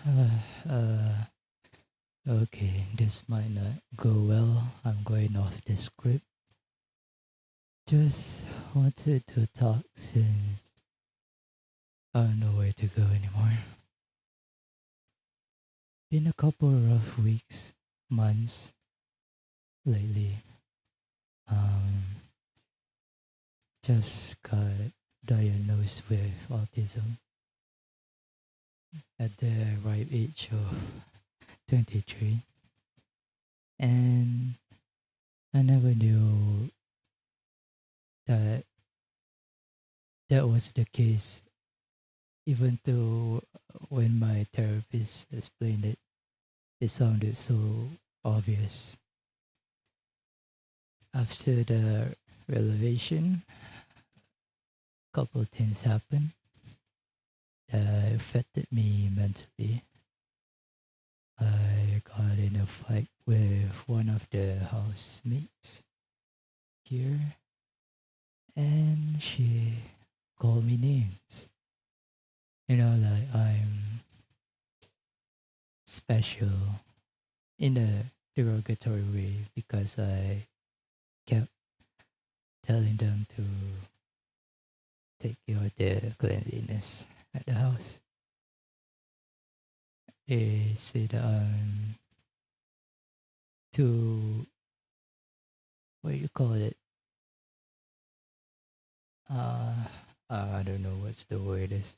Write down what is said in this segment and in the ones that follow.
Uh, uh, okay, this might not go well. I'm going off the script. Just wanted to talk since I don't know where to go anymore. Been a couple rough weeks, months lately. Um, just got diagnosed with autism at the ripe age of 23, and I never knew that that was the case, even though when my therapist explained it, it sounded so obvious. After the revelation, a couple of things happened that affected me mentally. I got in a fight with one of the housemates here, and she called me names. Like I'm special in a derogatory way because I kept telling them to take care of the cleanliness at the house. They said I'm too, what do you call it? Uh, I don't know what's the word is.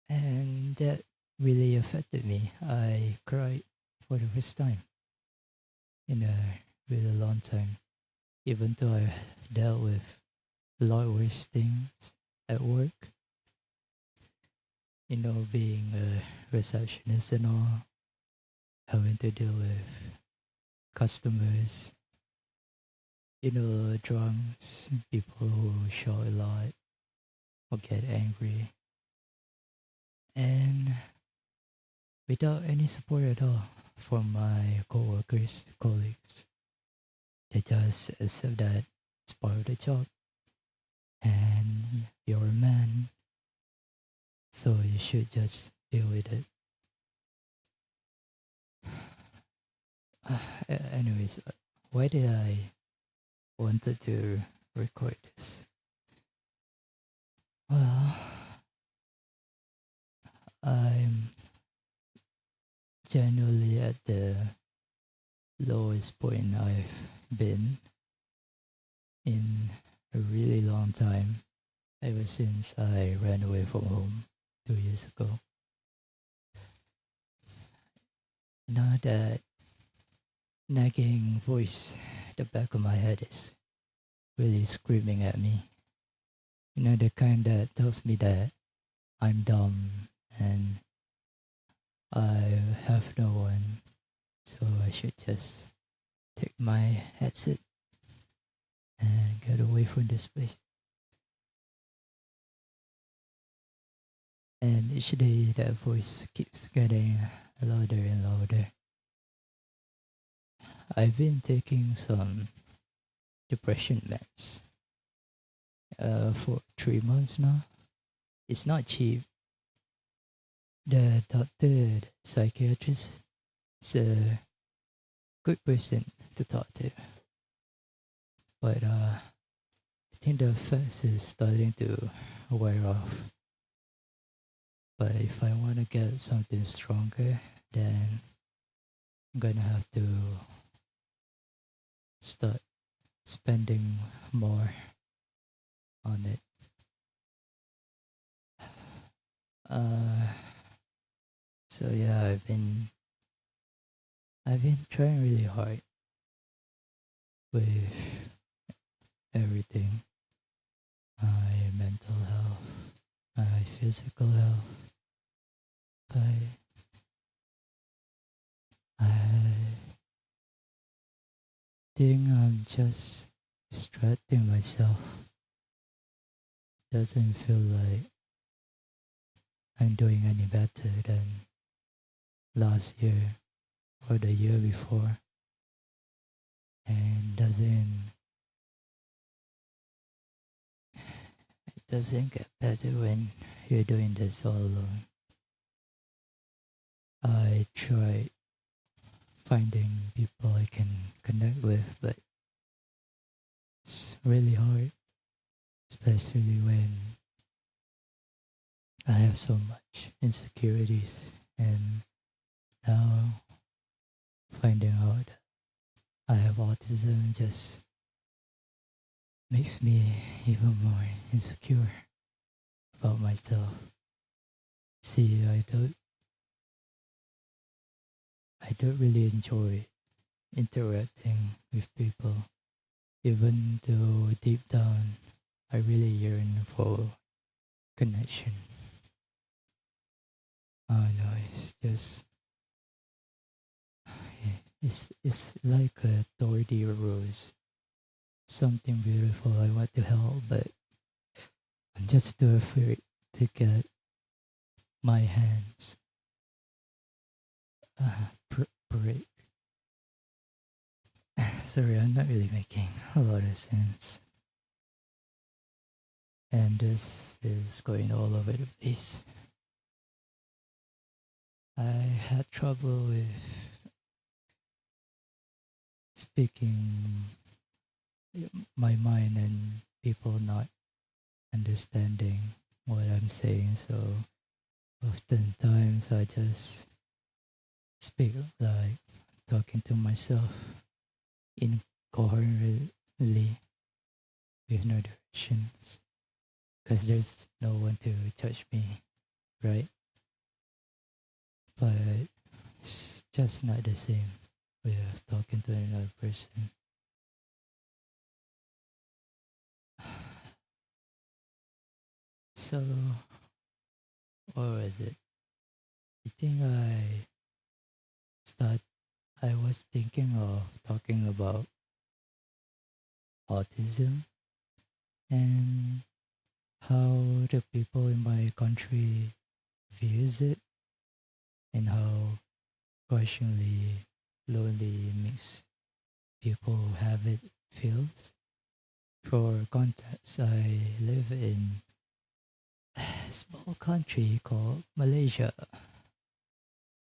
And that really affected me. I cried for the first time in a really long time, even though I dealt with a lot worse things at work, being a receptionist and all, having to deal with customers, drunks, people who shout a lot or get angry, and without any support at all from my coworkers, colleagues. They just accept that it's part of the job and you're a man, so you should just deal with it. Anyways, why did I wanted to record this? Well, I'm genuinely at the lowest point I've been in a really long time, ever since I ran away from home 2 years ago. Now that nagging voice at the back of my head is really screaming at me. The kind that tells me that I'm dumb and I have no one, so I should just take my headset and get away from this place. And each day that voice keeps getting louder and louder. I've been taking some depression meds for 3 months now. It's not cheap. The doctor, the psychiatrist, is a good person to talk to, but I think the effects is starting to wear off. But if I want to get something stronger, then I'm gonna have to start spending more on it. Uh, so yeah, I've been trying really hard with everything, my mental health, my physical health, but I think I'm just distracting myself. Doesn't feel like I'm doing any better than last year or the year before, and it doesn't get better when you're doing this all alone. I try finding people I can connect with, but it's really hard, especially when I have so much insecurities. And now finding out I have autism just makes me even more insecure about myself. See, I don't really enjoy interacting with people, even though deep down I really yearn for connection. Oh no, it's just it's like a thorny rose, something beautiful I want to help, but I'm just too afraid to get my hands break. Sorry, I'm not really making a lot of sense. And this is going all over the place. I had trouble with speaking my mind and people not understanding what I'm saying. So oftentimes I just speak like talking to myself incoherently with no directions because there's no one to judge me, right? But it's just not the same with talking to another person. So, what was it? I think start. I was thinking of talking about autism and how the people in my country views it and how questionably lonely makes people have it feels. For context, I live in a small country called Malaysia,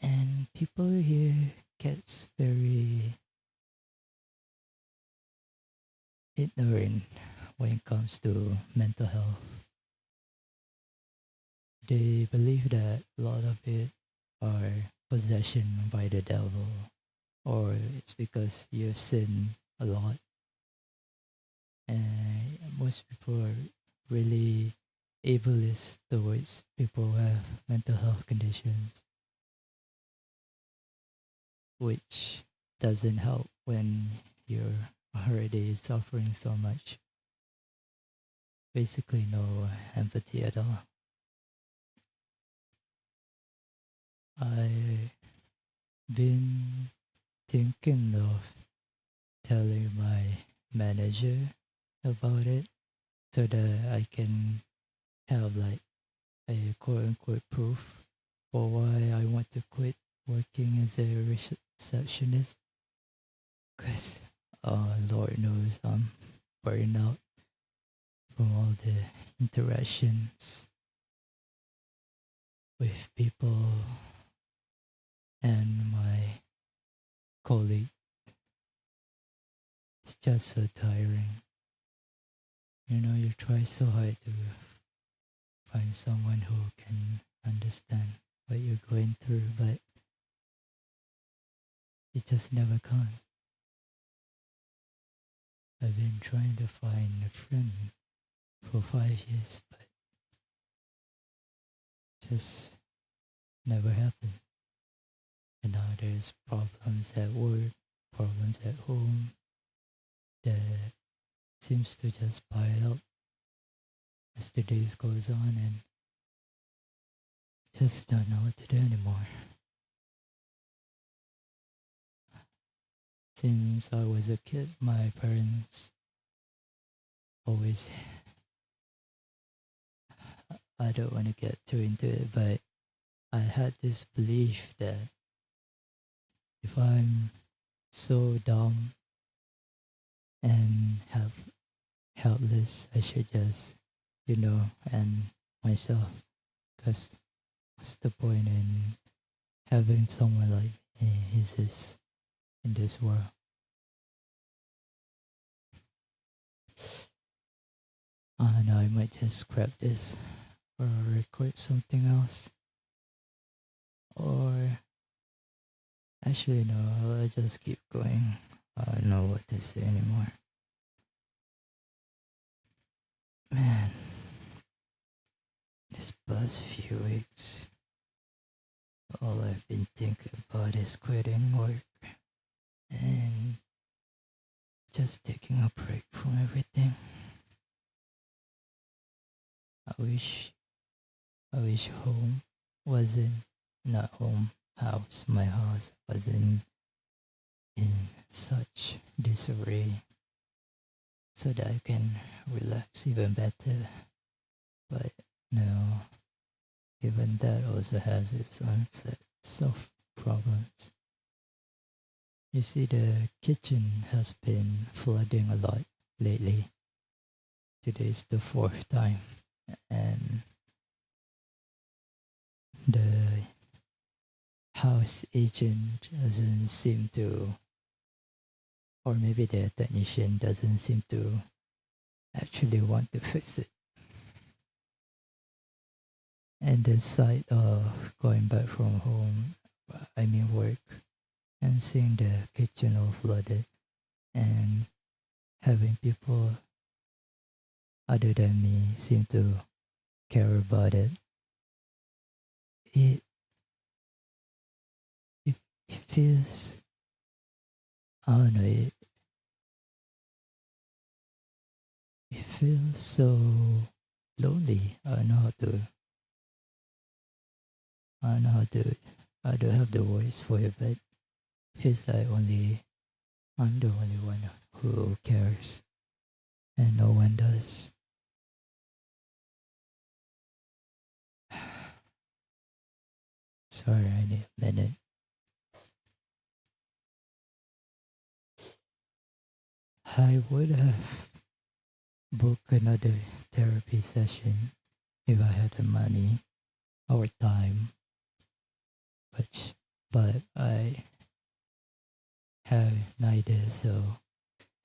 and people here gets very ignorant when it comes to mental health. They believe that a lot of it are possession by the devil, or it's because you sin a lot. And most people are really ableist towards people who have mental health conditions, which doesn't help when you're already suffering so much. Basically, no empathy at all. I've been thinking of telling my manager about it so that I can have like a quote unquote proof for why I want to quit working as a receptionist. Because, Lord knows I'm burned out from all the interactions with people and my colleague. It's just so tiring. You know, you try so hard to find someone who can understand what you're going through, but it just never comes. I've been trying to find a friend for 5 years, but just never happened. And now there's problems at work, problems at home that seems to just pile up as the days goes on and just don't know what to do anymore. Since I was a kid, my parents always, I don't want to get too into it, but I had this belief that if I'm so dumb and helpless, I should just, end myself. Because what's the point in having someone like me is this in this world? I don't know, I might just scrap this or record something else. Or actually no, I'll just keep going. I don't know what to say anymore. Man, this past few weeks, all I've been thinking about is quitting work and just taking a break from everything. I wish I wish home wasn't not home house. My house wasn't in such disarray so that I can relax even better. But no, even that also has its own set of problems. You see, the kitchen has been flooding a lot lately. Today's the fourth time, and the house agent doesn't seem to, or maybe the technician doesn't seem to actually want to fix it. And the sight of going back from home, I mean work, and seeing the kitchen all flooded and having people other than me seem to care about it, it, it, it feels, I don't know, it feels so lonely. I don't know how to, I don't have the words for it, but it feels like only I'm the only one who cares and no one does. Sorry, I need a minute. I would have booked another therapy session if I had the money or time, but I have neither. So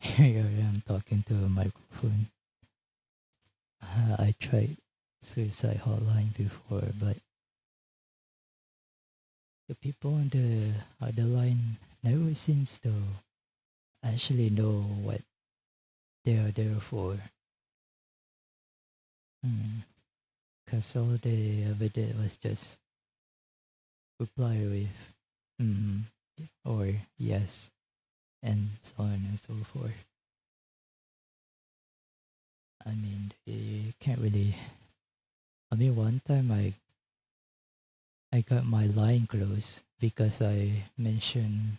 here I am talking to a microphone. I tried suicide hotline before, but the people on the other line never seems to actually know what they are there for. Because all they ever did was just reply with or yes and so on and so forth. I mean, they can't really. I mean, one time I got my line closed because I mentioned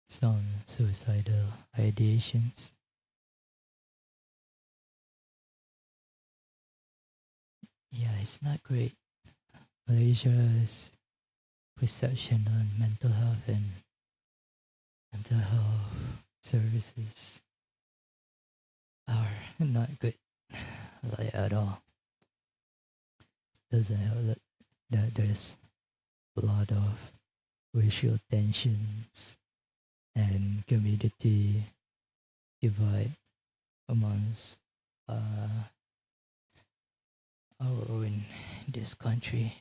some suicidal ideations. Yeah, it's not great. Malaysia's perception on mental health and mental health services are not good, like at all. Doesn't help that there's a lot of racial tensions and community divide amongst uh, our own this country.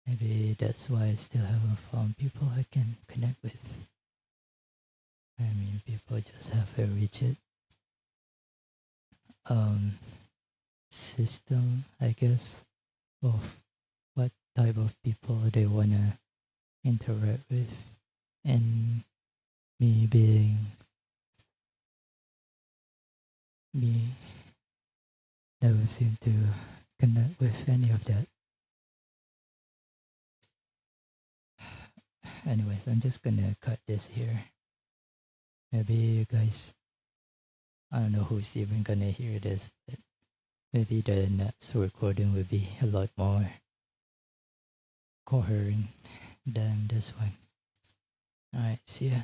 Maybe that's why I still haven't found people I can connect with. I mean, people just have a rigid um, system, I guess, of what type of people they wanna interact with, and me being me never seem to connect with any of that. Anyways, I'm just gonna cut this here. Maybe you guys, I don't know who's even gonna hear this, but maybe the next recording will be a lot more coherent than this one. Alright, see ya.